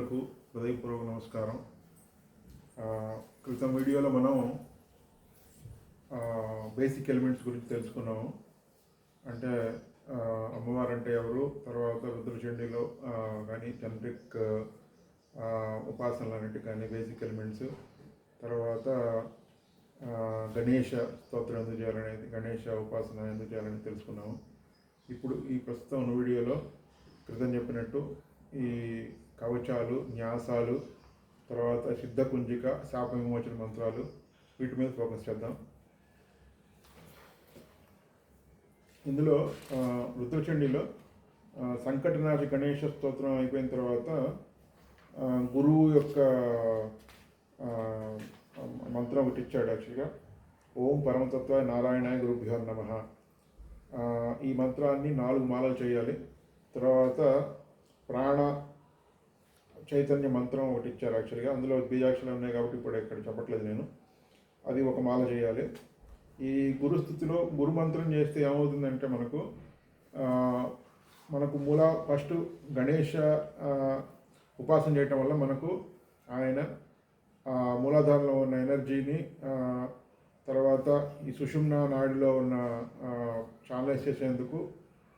మిత్రులకు హృదయపూర్వక నమస్కారం. క్రితం వీడియోలో మనం బేసిక్ ఎలిమెంట్స్ గురించి తెలుసుకున్నాము. అంటే అమ్మవారు అంటే ఎవరు, తర్వాత రుద్రచండీలో కానీ జనరిక్ ఉపాసనలన్నిటి కానీ బేసిక్ ఎలిమెంట్స్, తర్వాత గణేష స్తోత్రం ఎందుకు చేయాలనేది, గణేష ఉపాసన ఎందుకు చేయాలని తెలుసుకున్నాము. ఇప్పుడు ఈ ప్రస్తుతం ఉన్న వీడియోలో క్రితం చెప్పినట్టు ఈ కవచాలు, న్యాసాలు, తర్వాత సిద్ధకుంజిక, శాప విమోచన మంత్రాలు, వీటి మీద ఫోకస్ చేద్దాం. ఇందులో రుద్రచండీలో సంకటనాశ గణేష స్తోత్రం అయిపోయిన తర్వాత గురువు యొక్క మంత్రం ఒకటి ఇచ్చాడు. యాక్చువల్గా ఓం పరమతత్వ నారాయణాయ గురుభ్యో నమః. ఈ మంత్రాన్ని 4 మాలలు చేయాలి. తర్వాత ప్రాణ చైతన్య మంత్రం ఒకటి ఇచ్చారు. యాక్చువల్గా అందులో బీజాక్షరాలు ఉన్నాయి కాబట్టి ఇప్పుడు ఇక్కడ చెప్పట్లేదు నేను. అది ఒక మాల చేయాలి. ఈ గురుస్థితిలో గురు మంత్రం చేస్తే ఏమవుతుందంటే మనకు ఫస్ట్ గణేష ఉపాసన చేయటం వల్ల మనకు ఆయన మూలాధారంలో ఉన్న ఎనర్జీని, తర్వాత ఈ సుషుమ్నా నాడిలో ఉన్న ఛానలైజ్ చేసేందుకు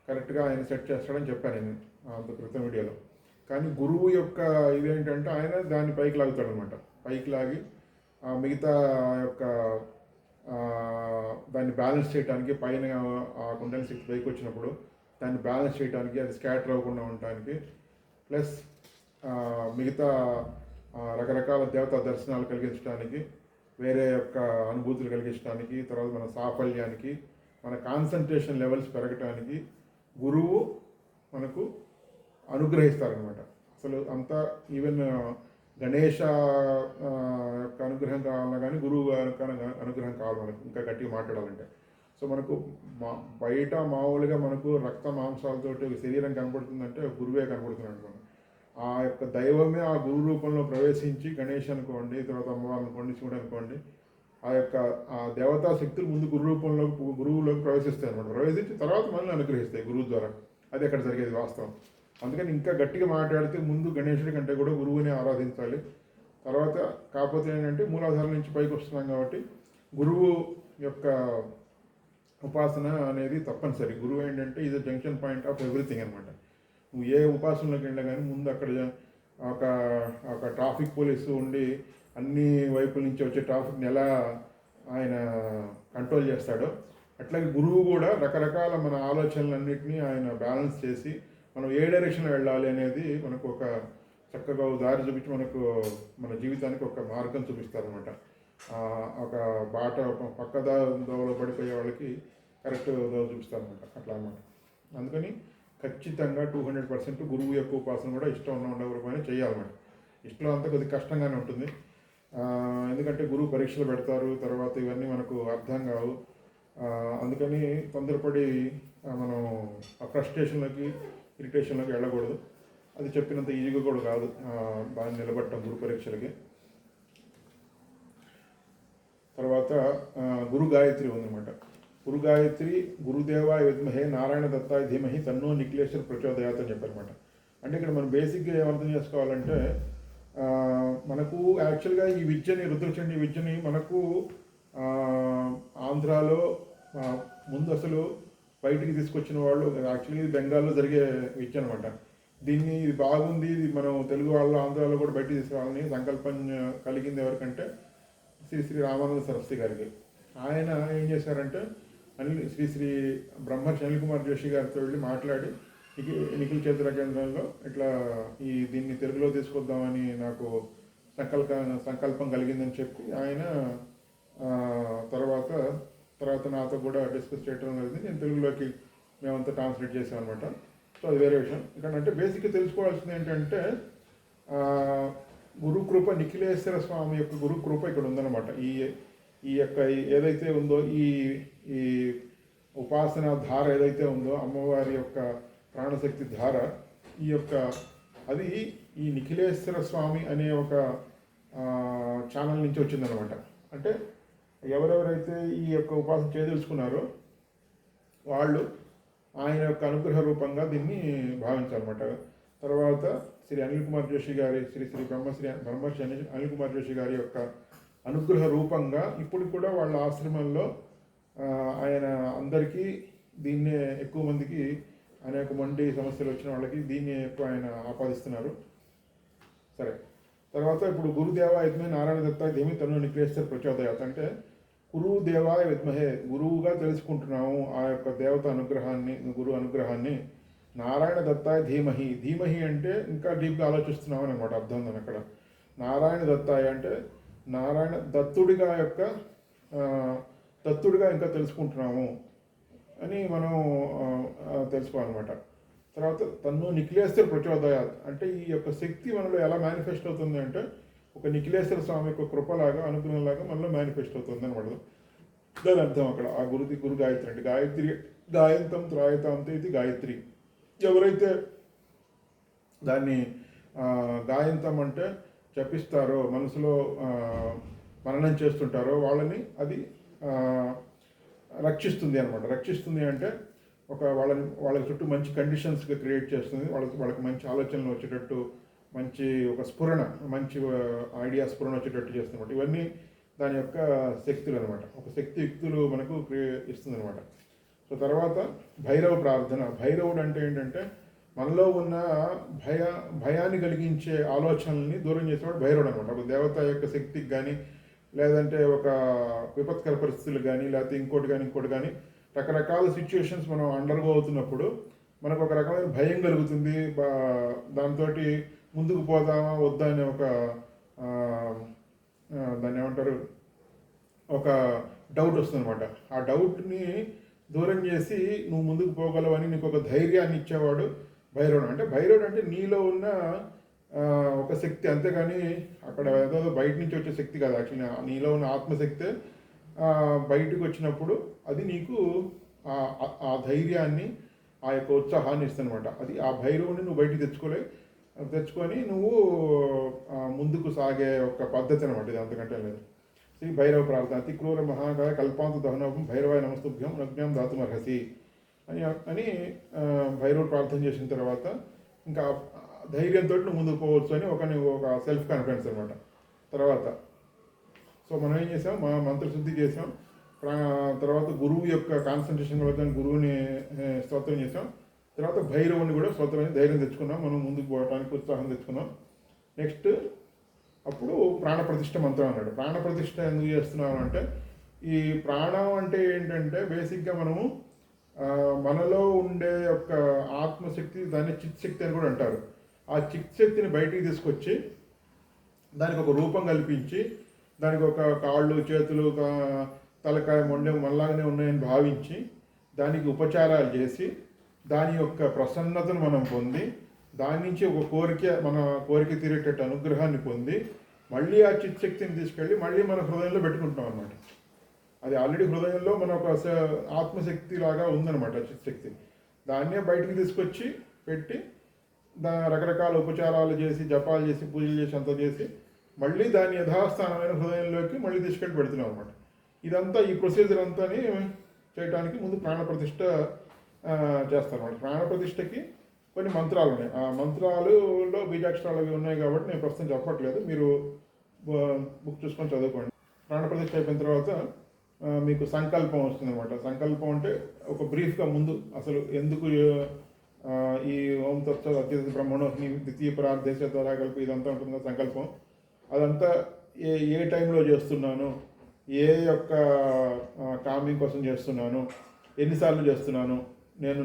కరెక్ట్గా ఆయన సెట్ చేస్తాడని చెప్పాను నేను అంత క్రితం వీడియోలో. కానీ గురువు యొక్క ఇదేంటంటే ఆయన దాన్ని పైకి లాగుతాడనమాట. పైకి లాగి మిగతా యొక్క దాన్ని బ్యాలెన్స్ చేయడానికి, పైన ఆ కుండలి శక్తి పైకి వచ్చినప్పుడు దాన్ని బ్యాలెన్స్ చేయడానికి, అది స్కాటర్ అవ్వకుండా ఉండటానికి, ప్లస్ మిగతా రకరకాల దేవతా దర్శనాలు కలిగించడానికి, వేరే యొక్క అనుభూతులు కలిగించడానికి, తర్వాత మన సాఫల్యానికి, మన కాన్సన్ట్రేషన్ లెవెల్స్ పెరగటానికి గురువు మనకు అనుగ్రహిస్తారనమాట. అసలు అంతా ఈవెన్ గణేష యొక్క అనుగ్రహం కావాలన్నా కానీ గురువు అనుగ్రహం కావాలి మనకు, ఇంకా గట్టిగా మాట్లాడాలంటే. సో మనకు బయట మామూలుగా మనకు రక్త మాంసాలతోటి శరీరం కనపడుతుందంటే గురువే కనపడుతున్నాడు మనం. ఆ యొక్క దైవమే ఆ గురు రూపంలో ప్రవేశించి, గణేష్ అనుకోండి, తర్వాత అమ్మవారు అనుకోండి, శివుడు అనుకోండి, ఆ యొక్క ఆ దేవతా శక్తులు ముందు గురువులోకి ప్రవేశిస్తాయి అనమాట. ప్రవేశించి తర్వాత మనల్ని అనుగ్రహిస్తాయి గురువు ద్వారా. అది అక్కడ జరిగేది వాస్తవం. అందుకని ఇంకా గట్టిగా మాట్లాడితే ముందు గణేశుడి కంటే కూడా గురువుని ఆరాధించాలి. తర్వాత కాకపోతే ఏంటంటే మూలాధారం నుంచి పైకి వస్తున్నాం కాబట్టి గురువు యొక్క ఉపాసన అనేది తప్పనిసరి. గురువు ఏంటంటే ఇది జంక్షన్ పాయింట్ ఆఫ్ ఎవ్రీథింగ్ అనమాట. నువ్వు ఏ ఉపాసనలోకి వెళ్ళినా కానీ ముందు అక్కడ ఒక ట్రాఫిక్ పోలీసు ఉండి అన్ని వైపుల నుంచి వచ్చే ట్రాఫిక్ని ఎలా ఆయన కంట్రోల్ చేస్తాడో, అట్లాగే గురువు కూడా రకరకాల మన ఆలోచనలన్నింటినీ ఆయన బ్యాలెన్స్ చేసి మనం ఏ డైరెక్షన్లో వెళ్ళాలి అనేది మనకు ఒక చక్కగా దారి చూపించి మనకు మన జీవితానికి ఒక మార్గం చూపిస్తారనమాట. ఒక బాట పక్క దోవలో పడిపోయే వాళ్ళకి కరెక్ట్ దోవ చూపిస్తారనమాట. అట్లా అనమాట. అందుకని ఖచ్చితంగా 200% గురువు యొక్క ఉపాసన కూడా ఇష్టం ఉండకపోయినా చేయాలన్నమాట. ఇష్టం అంతా కొద్దిగా కష్టంగానే ఉంటుంది. ఎందుకంటే గురువు పరీక్షలు పెడతారు, తర్వాత ఇవన్నీ మనకు అర్థం కావు. అందుకని తొందరపడి మనం ఆ ఫ్రస్ట్రేషన్లోకి, ఇరిటేషన్లోకి వెళ్ళకూడదు. అది చెప్పినంత ఈజీగా కూడా కాదు బాగా నిలబడటం గురు పరీక్షలకి. తర్వాత గురు గాయత్రి ఉందన్నమాట. గురు గాయత్రి గురుదేవాయ విద్మహే నారాయణ దత్తాయ ధీమహి తన్నో నిఖిలేశ్వర ప్రచోదయాత్ అని చెప్పారనమాట. అంటే ఇక్కడ మనం బేసిక్గా ఏమర్థం చేసుకోవాలంటే, మనకు యాక్చువల్గా ఈ విద్యని, రుద్రచండీ విద్యని మనకు ఆంధ్రాలో ముందు అసలు బయటికి తీసుకొచ్చిన వాళ్ళు యాక్చువల్లీ ఇది బెంగాల్లో జరిగే విద్య అనమాట. దీన్ని ఇది బాగుంది, ఇది మనం తెలుగు వాళ్ళు ఆంధ్రాలో కూడా బయటికి తీసుకురావాలని సంకల్పం కలిగింది ఎవరికంటే శ్రీ రామానంద సరస్వతి గారికి. ఆయన ఏం చేశారంటే శ్రీ బ్రహ్మర్షి అనిల్ కుమార్ జోషి గారితో వెళ్ళి మాట్లాడి నిఖిల్ చేతుల కేంద్రంలో ఇట్లా దీన్ని తెలుగులో తీసుకొద్దామని నాకు సంకల్పం కలిగిందని చెప్పి ఆయన తర్వాత నాతో కూడా డిస్కస్ చేయడం జరిగింది. నేను తెలుగులోకి మేమంతా ట్రాన్స్లేట్ చేసాం అనమాట. సో అది వేరే విషయం. ఇక్కడ అంటే బేసిక్గా తెలుసుకోవాల్సింది ఏంటంటే గురుకృప, నిఖిలేశ్వర స్వామి యొక్క గురుకృప ఇక్కడ ఉందన్నమాట. ఈ యొక్క ఏదైతే ఉందో ఈ ఉపాసన ధార ఏదైతే ఉందో, అమ్మవారి యొక్క ప్రాణశక్తి ధార, అది ఈ నిఖిలేశ్వర స్వామి అనే ఒక ఛానల్ నుంచి వచ్చిందనమాట. అంటే ఎవరెవరైతే ఈ యొక్క ఉపాసన చేయదలుచుకున్నారో వాళ్ళు ఆయన యొక్క అనుగ్రహ రూపంగా దీన్ని భావించాలన్నమాట. తర్వాత శ్రీ అనిల్ కుమార్ జోషి గారి శ్రీ శ్రీ బ్రహ్మశ్రీ అనిల్ కుమార్ జోషి గారి యొక్క అనుగ్రహ రూపంగా ఇప్పుడు కూడా వాళ్ళ ఆశ్రమంలో ఆయన అందరికీ దీన్నే ఎక్కువ మందికి అనేక మంది సమస్యలు వచ్చిన వాళ్ళకి దీన్ని ఎక్కువ ఆయన ఆపాదిస్తున్నారు. సరే, తర్వాత ఇప్పుడు గురుదేవాయ విద్మహే నారాయణ దత్తాయ ధీమహి తన్నో నిఖిలేశ్వర ప్రచోదయాత్ అంటే గురుదేవాయ విద్మహే గురువుగా తెలుసుకుంటున్నాము ఆ యొక్క దేవత అనుగ్రహాన్ని, గురు అనుగ్రహాన్ని. నారాయణ దత్తాయ ధీమహి, ధీమహి అంటే ఇంకా డీప్గా ఆలోచిస్తున్నామని అనమాట అర్థం ఉందని అక్కడ. నారాయణ దత్తాయ అంటే నారాయణ దత్తుడిగా ఇంకా తెలుసుకుంటున్నాము అని మనం తెలుసుకోవాలన్నమాట. తర్వాత తన్ను నిఖిలేశ్వర ప్రచోదయాత్ అంటే ఈ యొక్క శక్తి మనలో ఎలా మేనిఫెస్ట్ అవుతుంది అంటే ఒక నిఖిలేశ్వర స్వామి యొక్క కృపలాగా అనుగ్రహంలాగా మనలో మేనిఫెస్ట్ అవుతుంది అనమాట. దాని అర్థం అక్కడ ఆ గురు గాయత్రి అంటే గాయంతం త్రాయతాంతే ఇది గాయత్రి. ఎవరైతే దాన్ని గాయంతం అంటే జపిస్తారో, మనసులో మననం చేస్తుంటారో వాళ్ళని అది రక్షిస్తుంది అనమాట. రక్షిస్తుంది అంటే వాళ్ళ చుట్టూ మంచి కండిషన్స్గా క్రియేట్ చేస్తుంది. వాళ్ళకి మంచి ఆలోచనలు వచ్చేటట్టు, మంచి ఒక స్ఫురణ, మంచి ఐడియా స్ఫురణ వచ్చేటట్టు చేస్తుంది అనమాట. ఇవన్నీ దాని యొక్క శక్తులు అనమాట. ఒక శక్తి యుక్తులు మనకు ఇస్తుంది అనమాట. సో తర్వాత భైరవ ప్రార్థన. భైరవుడు అంటే ఏంటంటే మనలో ఉన్న భయాన్ని కలిగించే ఆలోచనల్ని దూరం చేసేవాడు భైరవుడు అనమాట. ఒక దేవత యొక్క శక్తికి కానీ, లేదంటే ఒక విపత్కర పరిస్థితులు కానీ, లేకపోతే ఇంకోటి కానీ రకరకాల సిచ్యువేషన్స్ మనం అండర్గో అవుతున్నప్పుడు మనకు ఒక రకమైన భయం కలుగుతుంది. దాంతో ముందుకు పోదామా వద్దా అనే ఒక దాన్ని ఏమంటారు, ఒక డౌట్ వస్తుంది అనమాట. ఆ డౌట్ని దూరం చేసి నువ్వు ముందుకు పోగలవని నీకు ఒక ధైర్యాన్ని ఇచ్చేవాడు భైరవుడు. అంటే భైరవుడు అంటే నీలో ఉన్న ఒక శక్తి, అంతేగాని అక్కడ ఏదో బయట నుంచి వచ్చే శక్తి కాదు. యాక్చువల్లీ నీలో ఉన్న ఆత్మశక్తే బయటకు వచ్చినప్పుడు అది నీకు ఆ ధైర్యాన్ని, ఆ యొక్క ఉత్సాహాన్ని ఇస్తుందన్నమాట. అది ఆ భైరవుని నువ్వు బయటికి తెచ్చుకొని నువ్వు ముందుకు సాగే ఒక పద్ధతి అనమాట. ఇది అంతకంటే లేదు. శ్రీ భైరవ ప్రార్థన. అతి క్రూర మహాకాయ కల్పాంత దహనోపం భైరవాయ నమస్తుభ్యం నజ్ఞం దాతుమర్హసి అని భైరవుడు ప్రార్థన చేసిన తర్వాత ఇంకా ధైర్యంతో నువ్వు ముందుకు పోవచ్చు అని ఒక సెల్ఫ్ కాన్ఫిడెన్స్ అనమాట. తర్వాత సో మనం ఏం చేసాం, మా మంత్రశుద్ధి చేసాం. తర్వాత గురువు యొక్క కాన్సన్ట్రేషన్ వద్ద గురువుని స్తోత్రం చేసాం. తర్వాత భైరవుని కూడా స్తోత్రం ధైర్యం తెచ్చుకున్నాం, మనం ముందుకు పోవడానికి ఉత్సాహం తెచ్చుకున్నాం. నెక్స్ట్ అప్పుడు ప్రాణప్రతిష్ఠ మంత్రం అన్నాడు. ప్రాణప్రతిష్ఠ ఎందుకు చేస్తున్నాం అంటే ఈ ప్రాణం అంటే ఏంటంటే బేసిక్గా మనము మనలో ఉండే యొక్క ఆత్మశక్తి, దాన్ని చిత్శక్తి అని కూడా అంటారు. ఆ చిత్శక్తిని బయటికి తీసుకొచ్చి దానికి ఒక రూపం కల్పించి, దానికి ఒక కాళ్ళు, చేతులు, తలకాయ, మొండెం మనలాగానే ఉన్నాయని భావించి దానికి ఉపచారాలు చేసి దాని యొక్క ప్రసన్నతను మనం పొంది దాని నుంచి ఒక మన కోరిక తీరేటట్టు అనుగ్రహాన్ని పొంది మళ్ళీ ఆ చిత్శక్తిని తీసుకెళ్ళి మళ్ళీ మన హృదయంలో పెట్టుకుంటున్నాం అనమాట. అది ఆల్రెడీ హృదయంలో మన ఒక ఆత్మశక్తి లాగా ఉందన్నమాట చిత్శక్తి. దాన్నే బయటికి తీసుకొచ్చి పెట్టి రకరకాల ఉపచారాలు చేసి, జపాలు చేసి, పూజలు చేసి, అంతా చేసి మళ్ళీ దాని యథాస్థానమైన హృదయంలోకి మళ్ళీ తీసుకెళ్ళి పెడుతున్నాం అనమాట. ఇదంతా ఈ ప్రొసీజర్ అంతా చేయడానికి ముందు ప్రాణప్రతిష్ఠ చేస్తారన్నమాట. ప్రాణప్రతిష్ఠకి కొన్ని మంత్రాలు ఉన్నాయి. ఆ మంత్రాలలో బీజాక్షరాలు అవి ఉన్నాయి కాబట్టి నేను ప్రస్తుతం చెప్పట్లేదు, మీరు బుక్ చూసుకొని చదువుకోండి. ప్రాణప్రతిష్ఠ అయిపోయిన తర్వాత మీకు సంకల్పం వస్తుంది అనమాట. సంకల్పం అంటే ఒక బ్రీఫ్గా ముందు అసలు ఎందుకు ఈ ఓం తత్వ అత్యధిక బ్రహ్మణోహి ద్వితీయ ప్రార్థేశ ద్వారా కలిపి ఇదంతా ఉంటుంది కదా సంకల్పం. అదంతా ఏ టైంలో చేస్తున్నాను, ఏ యొక్క కామింగ్ కోసం చేస్తున్నాను, ఎన్నిసార్లు చేస్తున్నాను, నేను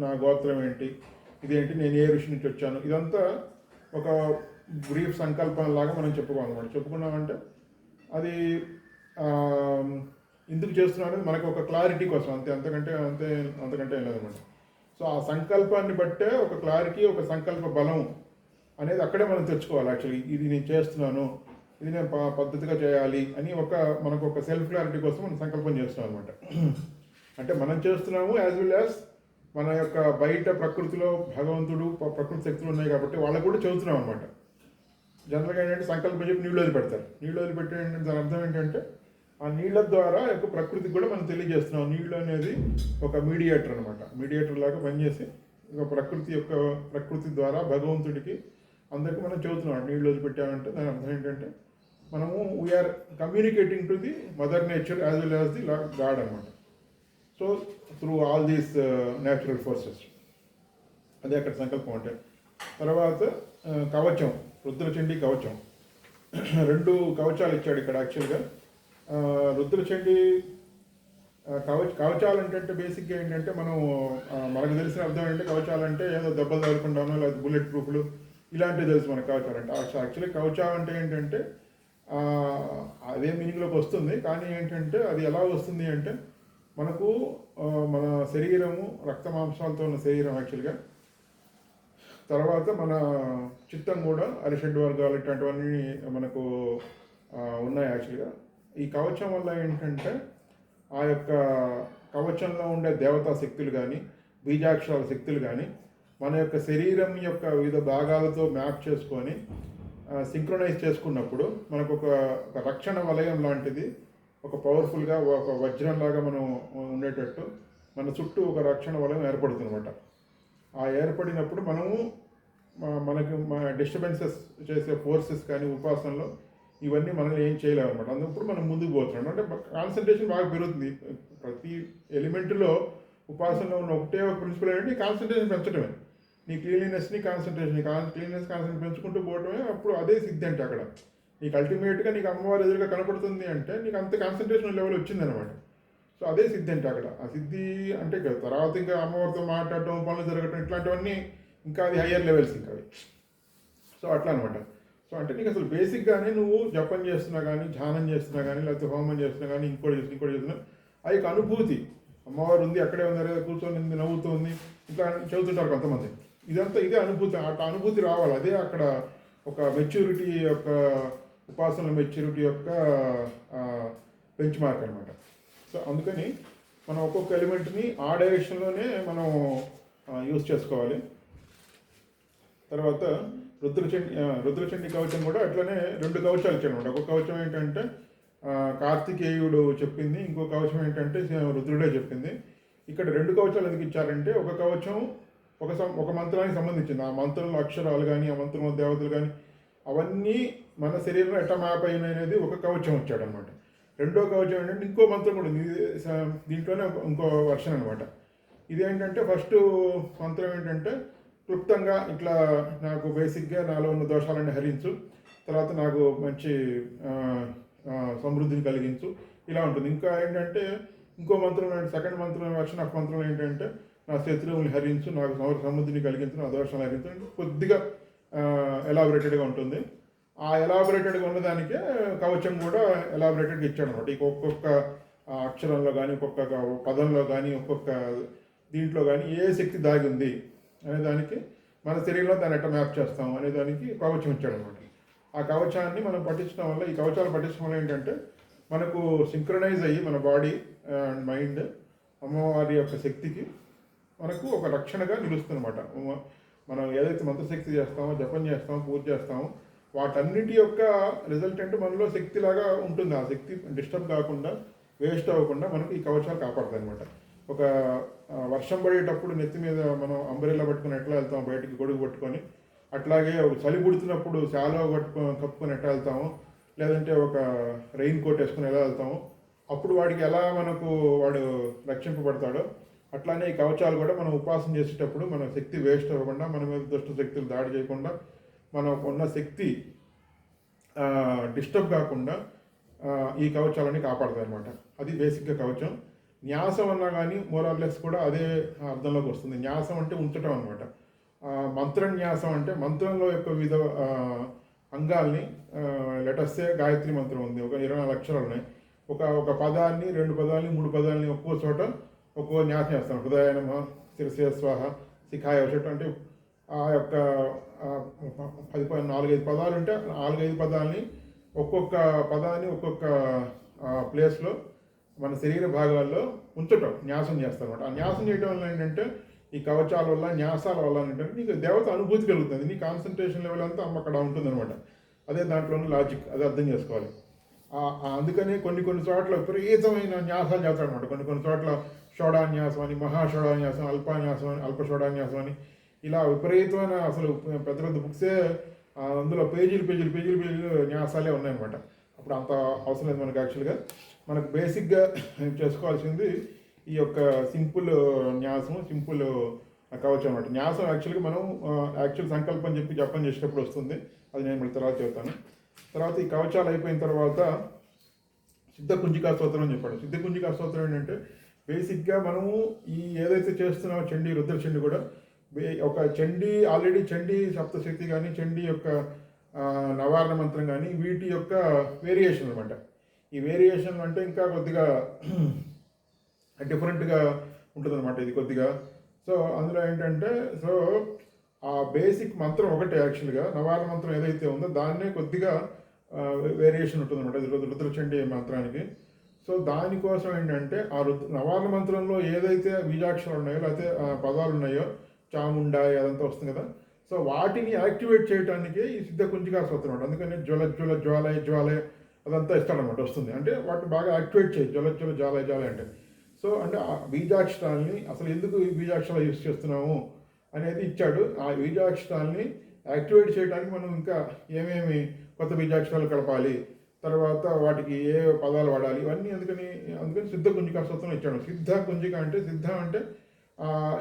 నా గోత్రం ఏంటి, ఇదేంటి, నేను ఏ ఋషి నుంచి వచ్చాను, ఇదంతా ఒక బ్రీఫ్ సంకల్పం లాగా మనం చెప్పుకోవాలన్నమాట. చెప్పుకున్నామంటే అది ఎందుకు చేస్తున్నాను అనేది మనకు ఒక క్లారిటీ కోసం, అంతకంటే ఏం లేదన్నమాట. సో ఆ సంకల్పాన్ని బట్టే ఒక క్లారిటీ, ఒక సంకల్ప బలం అనేది అక్కడే మనం తెచ్చుకోవాలి. యాక్చువల్లీ ఇది నేను చేస్తున్నాను, ఇది నేను పద్ధతిగా చేయాలి అని మనకు ఒక సెల్ఫ్ క్లారిటీ కోసం మనం సంకల్పం చేస్తున్నాం అనమాట. అంటే మనం చేస్తున్నాము యాజ్ వెల్ యాజ్ మన యొక్క బయట ప్రకృతిలో భగవంతుడు, ప్రకృతి శక్తులు ఉన్నాయి కాబట్టి వాళ్ళకు కూడా చదువుతున్నాం అనమాట. జనరల్గా ఏంటంటే సంకల్పం చెప్పి నీళ్ళు వదిలిపెడతారు. నీళ్ళు వదిలిపెట్టే దాని అర్థం ఏంటంటే ఆ నీళ్ళ ద్వారా యొక్క ప్రకృతికి కూడా మనం తెలియజేస్తున్నాం. నీళ్ళు అనేది ఒక మీడియేటర్ అనమాట. మీడియేటర్ లాగా పనిచేసి ఇక ప్రకృతి ద్వారా భగవంతుడికి అందరికీ మనం చెబుతున్నాం. నీళ్ళు వదిలిపెట్టామంటే దాని అర్థం ఏంటంటే మనము we are communicating to the mother nature as well as the god అనమాట. So through all these natural forces, అదే అక్కడ సంకల్పం అంటే. తర్వాత కవచం, రుద్రచండీ కవచం. 2 కవచాలు ఇచ్చాడు ఇక్కడ యాక్చువల్గా. రుద్రచండీ కవచాలు అంటే బేసిక్గా ఏంటంటే మనం మనకు తెలిసిన అర్థం ఏంటంటే కవచాలు అంటే ఏదో దెబ్బలు తగలకుండానో లేదా బుల్లెట్ ప్రూఫ్లు ఇలాంటివి తెలుసు మనకు కవచాలు అంటే. యాక్చువల్లీ కవచం అంటే ఏంటంటే అదే మీనింగ్లోకి వస్తుంది, కానీ ఏంటంటే అది ఎలా వస్తుంది అంటే మనకు మన శరీరము రక్త మాంసాలతో ఉన్న శరీరం యాక్చువల్గా, తర్వాత మన చిత్తం కూడా అరిషడ్ వర్గాలు ఇట్లాంటివన్నీ మనకు ఉన్నాయి యాక్చువల్గా. ఈ కవచం వల్ల ఏంటంటే ఆ యొక్క కవచంలో ఉండే దేవతా శక్తులు కానీ బీజాక్షరాల శక్తులు కానీ మన యొక్క శరీరం యొక్క వివిధ భాగాలతో మ్యాప్ చేసుకొని సింక్రొనైజ్ చేసుకున్నప్పుడు మనకు ఒక రక్షణ వలయం లాంటిది, ఒక పవర్ఫుల్గా ఒక వజ్రంలాగా మనం ఉండేటట్టు మన చుట్టూ ఒక రక్షణ వలయం ఏర్పడుతుందన్నమాట. ఆ ఏర్పడినప్పుడు మనము మనకి డిస్టర్బెన్సెస్ చేసే ఫోర్సెస్ కానీ ఉపాసనలో ఇవన్నీ మనల్ని ఏం చేయలేము అనమాట. అందుకప్పుడు మనం ముందుకు పోతున్నాం అంటే కాన్సన్ట్రేషన్ బాగా పెరుగుతుంది. ప్రతి ఎలిమెంట్లో ఉపాసనలో ఉన్న ఒకటే ఒక ప్రిన్సిపల్ ఏంటంటే కాన్సన్ట్రేషన్ పెంచడమే. నీ క్లీన్లీనెస్ని కాన్సన్ట్రేషన్ పెంచుకుంటూ పోవటమే అప్పుడు అదే సిద్ధి అంటే. అక్కడ నీకు అల్టిమేట్గా నీకు అమ్మవారి ఎదురుగా కనపడుతుంది అంటే నీకు అంత కాన్సన్ట్రేషన్ లెవెల్ వచ్చిందనమాట. సో అదే సిద్ధి అంటే అక్కడ. ఆ సిద్ధి అంటే తర్వాత ఇంకా అమ్మవారితో మాట్లాడటం, పనులు జరగటం ఇట్లాంటివన్నీ ఇంకా అది హయ్యర్ లెవెల్స్ ఇంకా అవి. సో అట్లా అనమాట. సో అంటే నీకు అసలు బేసిక్గానే నువ్వు జపం చేస్తున్నా కానీ, ధ్యానం చేస్తున్నా కానీ, లేకపోతే హోమం చేస్తున్నా కానీ, ఇంకోటి చేస్తున్నా ఆ యొక్క అనుభూతి, అమ్మవారు ఉంది అక్కడే ఉన్నారు కదా కూర్చొని ఉంది నవ్వుతుంది ఇట్లా చెబుతుంటారు కొంతమంది. ఇదే అనుభూతి. అట్లా అనుభూతి రావాలి. అదే అక్కడ ఒక మెచ్యూరిటీ యొక్క ఉపాసన మెచ్యూరిటీ యొక్క బెంచ్ మార్క్ అనమాట. సో అందుకని మనం ఒక్కొక్క ఎలిమెంట్ని ఆ డైరెక్షన్లోనే మనం యూజ్ చేసుకోవాలి. తర్వాత రుద్రచండీ కవచం కూడా అట్లనే 2 కవచాలు ఇచ్చాడనమాట. ఒక కవచం ఏంటంటే కార్తికేయుడు చెప్పింది, ఇంకో కవచం ఏంటంటే రుద్రుడే చెప్పింది. ఇక్కడ 2 కవచాలు ఎందుకు ఇచ్చారంటే ఒక కవచం ఒక మంత్రానికి సంబంధించింది. ఆ మంత్రంలో అక్షరాలు కానీ, ఆ మంత్రంలో దేవతలు కానీ అవన్నీ మన శరీరంలో ఎట్లా మ్యాప్ అయినాయి అనేది ఒక కవచం వచ్చాడనమాట. 2వ కవచం ఏంటంటే ఇంకో మంత్రం కూడా ఉంది, దీంట్లోనే ఇంకో వర్షన్ అనమాట. ఇదేంటంటే ఫస్ట్ మంత్రం ఏంటంటే క్లుప్తంగా ఇట్లా నాకు బేసిక్గా నాలో ఉన్న దోషాలన్నీ హరించు, తర్వాత నాకు మంచి సమృద్ధిని కలిగించు, ఇలా ఉంటుంది. ఇంకా ఏంటంటే ఇంకో మంత్రం సెకండ్ మంత్రం వర్షన్ ఆఫ్ మంత్రం ఏంటంటే నా శత్రువుని హరించు, నాకు సమృద్ధిని కలిగించు, నా దోషాలు హరించు, కొద్దిగా ఎలాబొరేటెడ్గా ఉంటుంది. ఆ ఎలాబొరేటెడ్గా ఉన్నదానికే కవచం కూడా ఎలాబొరేటెడ్గా ఇచ్చాడు అనమాట. ఇక ఒక్కొక్క అక్షరంలో కానీ, ఒక్కొక్క పదంలో కానీ, ఒక్కొక్క దీంట్లో కానీ ఏ శక్తి దాగి ఉంది అనే దానికి మన శరీరంలో దాన్ని ఎట్లా మ్యాప్ చేస్తాం అనే దానికి కవచం ఇచ్చాడు అనమాట. ఆ కవచాన్ని మనం పఠించడం వల్ల, ఈ కవచాలు పఠించడం వల్ల ఏంటంటే మనకు సింక్రనైజ్ అయ్యి మన బాడీ అండ్ మైండ్ అమ్మవారి యొక్క శక్తికి మనకు ఒక రక్షణగా నిలుస్తుంది అనమాట. మనం ఏదైతే మంత్రశక్తి చేస్తామో, జపం చేస్తామో, పూజ చేస్తామో వాటన్నిటి యొక్క రిజల్టెంట్ మనలో శక్తిలాగా ఉంటుంది. ఆ శక్తి డిస్టర్బ్ కాకుండా, వేస్ట్ అవ్వకుండా మనకి ఈ కవచాలు కాపాడుతాయి అనమాట. ఒక వర్షం పడేటప్పుడు నెత్తి మీద మనం అంబ్రెల్లా పట్టుకొని ఎట్లా వెళ్తాం బయటికి గొడుగు పట్టుకొని, అట్లాగే ఒక చలి పుడుతున్నప్పుడు శాలో కప్పుకొని ఎట్లా వెళ్తామో, లేదంటే ఒక రెయిన్ కోట్ వేసుకొని ఎలా వెళ్తామో, అప్పుడు వాడికి ఎలా వాడు రక్షింపబడతాడో అట్లానే ఈ కవచాలు కూడా మనం ఉపాసన చేసేటప్పుడు మన శక్తి వేస్ట్ అవ్వకుండా, మన మీద దుష్ట శక్తులు దాడి చేయకుండా, మనకు ఉన్న శక్తి డిస్టర్బ్ కాకుండా ఈ కవచాలని కాపాడతాయి అన్నమాట. అది బేసిక్గా కవచం. న్యాసం అన్నా కానీ మోరార్లెస్ కూడా అదే అర్థంలోకి వస్తుంది. న్యాసం అంటే ఉంచటం అనమాట. మంత్రన్యాసం అంటే మంత్రంలో యొక్క వివిధ అంగాల్ని, లెటర్సే గాయత్రి మంత్రం ఉంది, ఒక 24 అక్షరాలు ఉన్నాయి. ఒక పదాన్ని, 2 పదాలని, 3 పదాలని ఒక్కో చోట ఒక్కో న్యాసం చేస్తాం. హృదయ నమ, శిరసే స్వాహ, శిఖాయ వచ్చేట అంటే ఆ యొక్క 4-5 పదాలు ఉంటే 4-5 పదాలని ఒక్కొక్క పదాన్ని ఒక్కొక్క ప్లేస్లో మన శరీర భాగాల్లో ఉంచటం, న్యాసం చేస్తాం అనమాట. ఆ న్యాసం చేయడం వల్ల ఏంటంటే ఈ కవచాల వల్ల, న్యాసాల వల్ల ఏంటంటే నీకు దేవత అనుభూతి కలుగుతుంది. నీ కాన్సన్ట్రేషన్ లెవెల్ అంతా అక్కడ ఉంటుందన్నమాట. అదే దాంట్లోనే లాజిక్, అది అర్థం చేసుకోవాలి. అందుకని కొన్ని చోట్ల విపరీతమైన న్యాసాలు చేస్తాడు అనమాట. కొన్ని చోట్ల షోడాన్యాసం అని, మహాషోడాన్యాసం, అల్పాన్యాసం అని, అల్ప షోడాన్యాసం అని, ఇలా విపరీతమైన అసలు పెద్ద పెద్ద బుక్సే అందులో పేజీలు న్యాసాలే ఉన్నాయన్నమాట. అప్పుడు అంత అవసరం లేదు మనకు. యాక్చువల్గా మనకు బేసిక్గా చేసుకోవాల్సింది ఈ యొక్క సింపుల్ న్యాసం, సింపుల్ కవచం అనమాట. న్యాసం యాక్చువల్గా మనం యాక్చువల్ సంకల్పం చెప్పి జపం చేసేటప్పుడు వస్తుంది, అది నేను మళ్ళీ తర్వాత చెప్తాను. తర్వాత ఈ కవచాలు అయిపోయిన తర్వాత సిద్ధ కుంజికా స్తోత్రం అని చెప్పాడు. సిద్ధ కుంజికా స్తోత్రం ఏంటంటే బేసిక్గా మనము ఈ ఏదైతే చేస్తున్నామో చండీ, రుద్ర చండీ కూడా ఒక చండీ, ఆల్రెడీ చండీ సప్తశక్తి కానీ, చండీ యొక్క నవారణ మంత్రం కానీ, వీటి యొక్క వేరియేషన్ అనమాట. ఈ వేరియేషన్ అంటే ఇంకా కొద్దిగా డిఫరెంట్గా ఉంటుందన్నమాట ఇది కొద్దిగా. సో అందులో ఏంటంటే, సో ఆ బేసిక్ మంత్రం ఒకటే యాక్చువల్గా నవారణ మంత్రం ఏదైతే ఉందో దాన్నే కొద్దిగా వేరియేషన్ ఉంటుందన్నమాట ఇది రుద్రచండీ మంత్రానికి. సో దానికోసం ఏంటంటే ఆ నవారణ మంత్రంలో ఏదైతే బీజాక్షరాలు ఉన్నాయో, లేకపోతే పదాలు ఉన్నాయో, చాముండాయి అదంతా వస్తుంది కదా, సో వాటిని యాక్టివేట్ చేయడానికి ఈ సిద్ధ కుంజికా స్తోత్రం అనమాట. అందుకని జ్వాలయ అదంతా ఇస్తాడనమాట, వస్తుంది అంటే వాటిని బాగా యాక్టివేట్ చేయి, జ్వాలయ అంటే. సో అంటే ఆ బీజాక్షరాల్ని అసలు ఎందుకు ఈ బీజాక్షరాలు యూజ్ చేస్తున్నాము అనేది ఇచ్చాడు. ఆ బీజాక్షరాల్ని యాక్టివేట్ చేయడానికి మనం ఇంకా ఏమేమి కొత్త బీజాక్షరాలు కలపాలి, తర్వాత వాటికి ఏ పదాలు వాడాలి, ఇవన్నీ అందుకని సిద్ధ కుంజికా స్తోత్రం ఇచ్చాడు. సిద్ధ కుంజిక అంటే, సిద్ధ అంటే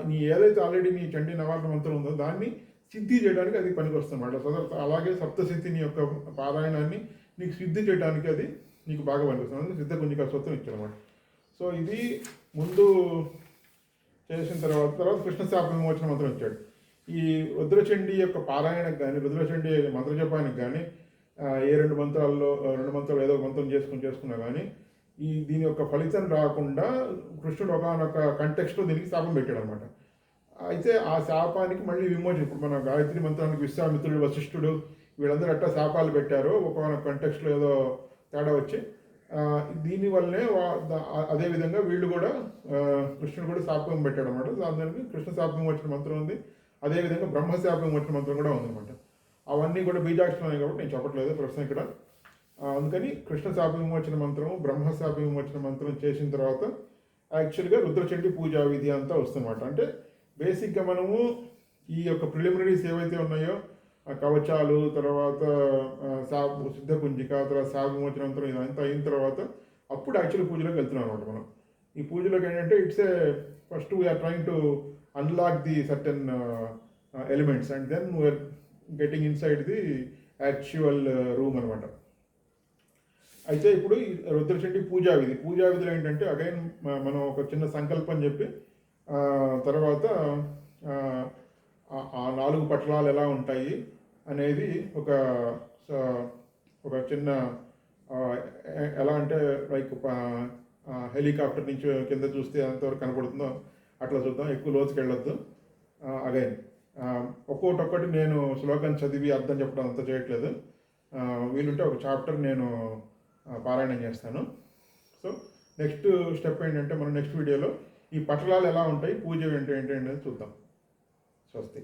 నీ ఏదైతే ఆల్రెడీ నీ చండీ నవారణ మంత్రం ఉందో దాన్ని సిద్ధి చేయడానికి అది పనికి వస్తుందన్నమాట. అలాగే సప్తసిద్ధిని యొక్క పారాయణాన్ని నీకు సిద్ధి చేయడానికి అది నీకు బాగా పనికొస్తుంది. సిద్ధ కుంజికా స్తోత్రం ఇచ్చాడనమాట. సో ఇది ముందు చేసిన తర్వాత కృష్ణశాప విమోచన మంత్రం ఇచ్చాడు. ఈ రుద్రచండీ యొక్క పారాయణకు కానీ, రుద్రచండీ మంత్రజపానికి కానీ, ఏ రెండు మంత్రాలు ఏదో ఒక మంత్రం చేసుకున్నా కానీ దీని యొక్క ఫలితం రాకుండా కృష్ణుడు ఒకనొక కంటెక్స్ట్లో దీనికి శాపం పెట్టాడు అనమాట. అయితే ఆ శాపానికి మళ్ళీ విమోచన, ఇప్పుడు మన గాయత్రి మంత్రానికి విశ్వామిత్రుడు, వశిష్ఠుడు వీళ్ళందరూ అట్టా శాపాలు పెట్టారు ఒకనొక కంటెక్స్ట్లో ఏదో తేడా వచ్చి, దీనివల్లనే అదేవిధంగా వీళ్ళు కూడా కృష్ణుడు కూడా శాపం పెట్టాడు అనమాట. దానికి కృష్ణ శాపం వచ్చిన మంత్రం ఉంది, అదేవిధంగా బ్రహ్మశాపం వచ్చిన మంత్రం కూడా ఉందన్నమాట. అవన్నీ కూడా బీజాక్షరాలు కాబట్టి నేను చెప్పట్లేదు ప్రశ్న ఇక్కడ. అందుకని కృష్ణ శాప విమోచన మంత్రము, బ్రహ్మశాప విమోచన మంత్రం చేసిన తర్వాత యాక్చువల్గా రుద్రచండీ పూజా విధి అంతా వస్తుందన్నమాట. అంటే బేసిక్గా మనము ఈ యొక్క ప్రిలిమినరీస్ ఏవైతే ఉన్నాయో కవచాలు, తర్వాత సిద్ధ కుంజిక, తర్వాత శాప విమోచన మంత్రం ఇదంతా అయిన తర్వాత అప్పుడు యాక్చువల్ పూజలోకి వెళ్తున్నాం అనమాట మనం. ఈ పూజలోకి ఏంటంటే it's first we're trying to unlock the certain elements and then we're getting inside the actual room అనమాట. అయితే ఇప్పుడు ఈ రుద్రచండీ పూజా విధిలో ఏంటంటే అగైన్ మనం ఒక చిన్న సంకల్పం చెప్పి తర్వాత ఆ 4 పట్టణాలు ఎలా ఉంటాయి అనేది ఒక చిన్న ఎలా అంటే లైక్ హెలికాప్టర్ నుంచి కింద చూస్తే ఎంతవరకు కనపడుతుందో అట్లా చూద్దాం, ఎక్కువ లోతుకి వెళ్ళొద్దు. అగైన్ ఒక్కొక్కటి నేను శ్లోకం చదివి అర్థం చెప్పడం అంతా చేయట్లేదు. వీలుంటే ఒక చాప్టర్ నేను పారాయణం చేస్తాను. సో నెక్స్ట్ స్టెప్ ఏంటంటే మనం నెక్స్ట్ వీడియోలో ఈ పట్టణాలు ఎలా ఉంటాయి, పూజ ఏంటి అనేది చూద్దాం. స్వస్తి.